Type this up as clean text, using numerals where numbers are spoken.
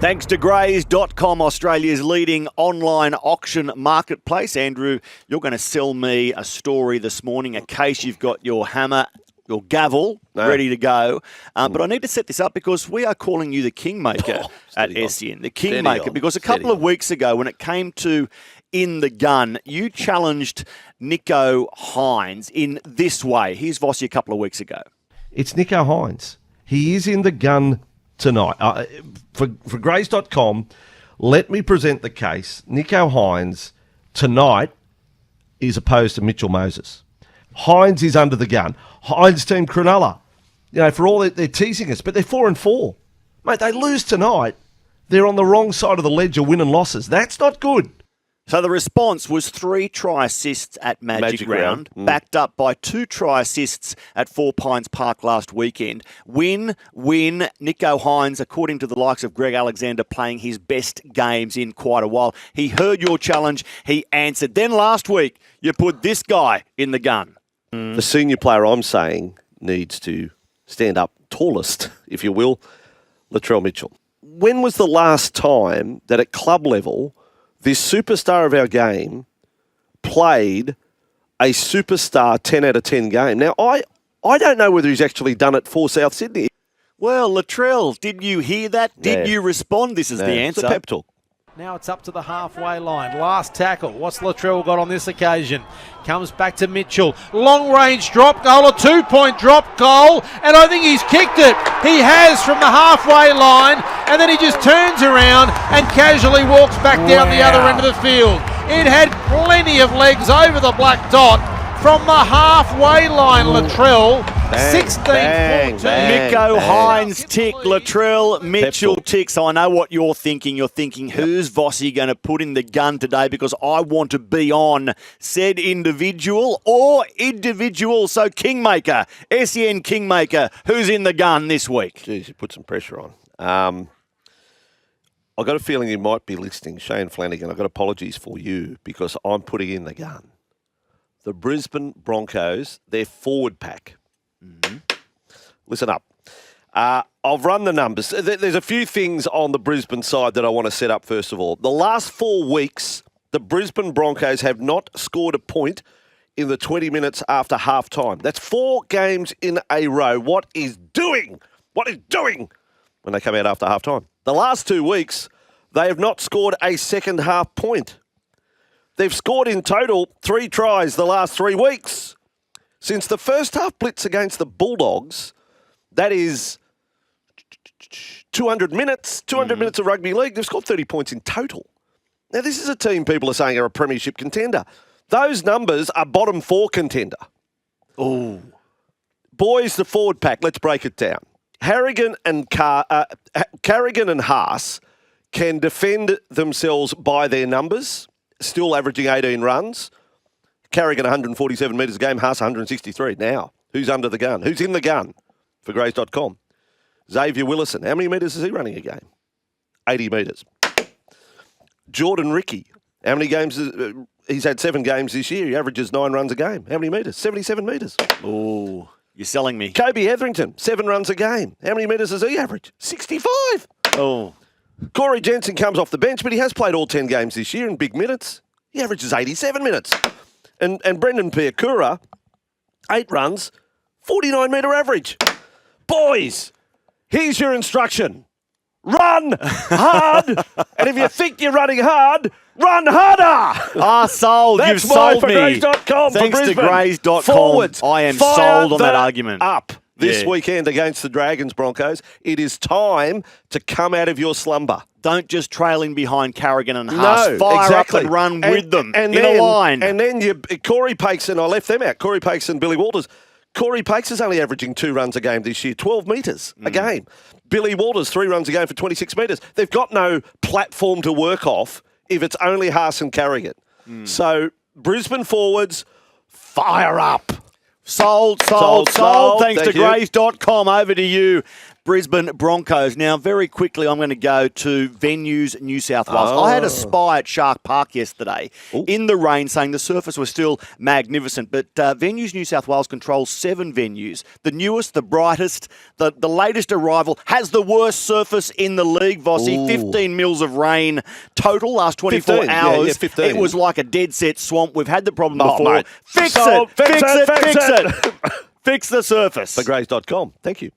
Thanks to Grays.com, Australia's leading online auction marketplace. Andrew, you're going to sell me a story this morning, a case. You've got your hammer, your gavel ready to go. But I need to set this up because we are calling you the Kingmaker at SEN. The Kingmaker, because a couple of weeks ago when it came to In the Gun, you challenged Nicho Hynes in this way. Here's Vossy a couple of weeks ago. It's Nicho Hynes. He is in the gun tonight. For Grays.com, let me present the case. Nicho Hynes tonight is opposed to Mitchell Moses. Hynes is under the gun. Hynes team Cronulla. You know, for all that they're teasing us, but they're 4-4. Mate, they lose tonight. They're on the wrong side of the ledger winning losses. That's not good. So the response was 3 try assists at Magic Round, backed up by 2 try assists at Four Pines Park last weekend. Win. Nicho Hynes, according to the likes of Greg Alexander, playing his best games in quite a while. He heard your challenge. He answered. Then last week, you put this guy in the gun. The senior player I'm saying needs to stand up tallest, if you will, Latrell Mitchell. When was the last time that at club level this superstar of our game played a superstar 10 out of 10 game? Now, I don't know whether he's actually done it for South Sydney. Well, Latrell, did you hear that? Did you respond? This is the answer. It's a pep talk. Now it's up to the halfway line. Last tackle. What's Latrell got on this occasion? Comes back to Mitchell. Long range drop goal, a 2-point drop goal, and I think he's kicked it. He has from the halfway line, and then he just turns around and casually walks back down the other end of the field. It had plenty of legs over the black dot from the halfway line. Latrell, 16-14. Nicho Hynes tick, Latrell Mitchell ticks. I know what you're thinking. You're thinking, who's Vossy going to put in the gun today? Because I want to be on said individual or individual. So Kingmaker, SEN Kingmaker, who's in the gun this week? Jeez, you put some pressure on. I've got a feeling you might be listening. Shane Flanagan, I've got apologies for you because I'm putting in the gun. The Brisbane Broncos, their forward pack. Listen up. I've run the numbers. There's a few things on the Brisbane side that I want to set up first of all. The last 4 weeks, the Brisbane Broncos have not scored a point in the 20 minutes after half-time. That's 4 games in a row. What is doing when they come out after half-time? The last 2 weeks, they have not scored a second-half point. They've scored in total 3 tries the last 3 weeks. Since the first half blitz against the Bulldogs, that is 200 minutes, 200 minutes of rugby league, they've scored 30 points in total. Now, this is a team people are saying are a premiership contender. Those numbers are bottom 4 contender. Oh. Boys, the forward pack, let's break it down. Carrigan and Haas can defend themselves by their numbers, still averaging 18 runs. Carrigan 147 metres a game, Haas 163. Now, who's under the gun? Who's in the gun for Grays.com? Xavier Willison. How many metres is he running a game? 80 metres. Jordan Ricky. How many games? He's had 7 games this year. He averages 9 runs a game. How many metres? 77 metres. Oh, you're selling me. Kobe Hetherington, 7 runs a game. How many metres does he average? 65. Oh. Corey Jensen comes off the bench, but he has played all 10 games this year in big minutes. He averages 87 minutes. And Brendan Piakura, 8 runs, 49-metre average. Boys, here's your instruction. Run hard. And if you think you're running hard, run harder. Sold. That's You've sold me. Grays.com. Thanks to Grays.com. Forwards. I am Fire sold on that argument. Up this weekend against the Dragons Broncos. It is time to come out of your slumber. Don't just trail in behind Carrigan and Haas. No, Fire exactly. up and run with them and in then, a line. And then Corey Pakeson, I left them out. Corey Pakeson, Billy Walters. Corey Pakes is only averaging 2 runs a game this year, 12 metres a game. Billy Walters, 3 runs a game for 26 metres. They've got no platform to work off if it's only Haas and Carrigan. So Brisbane forwards, fire up. Sold. Thanks to Grays.com. Over to you. Brisbane Broncos. Now, very quickly, I'm going to go to Venues New South Wales. I had a spy at Shark Park yesterday in the rain saying the surface was still magnificent, but Venues New South Wales controls 7 venues. The newest, the brightest, the latest arrival, has the worst surface in the league, Vossy. 15 mils of rain total last 24 15, hours. yeah, 15. It was like a dead set swamp. We've had the problem before. Mate. Fix it! Fix it! Fix the surface. Thegrays.com. Thank you.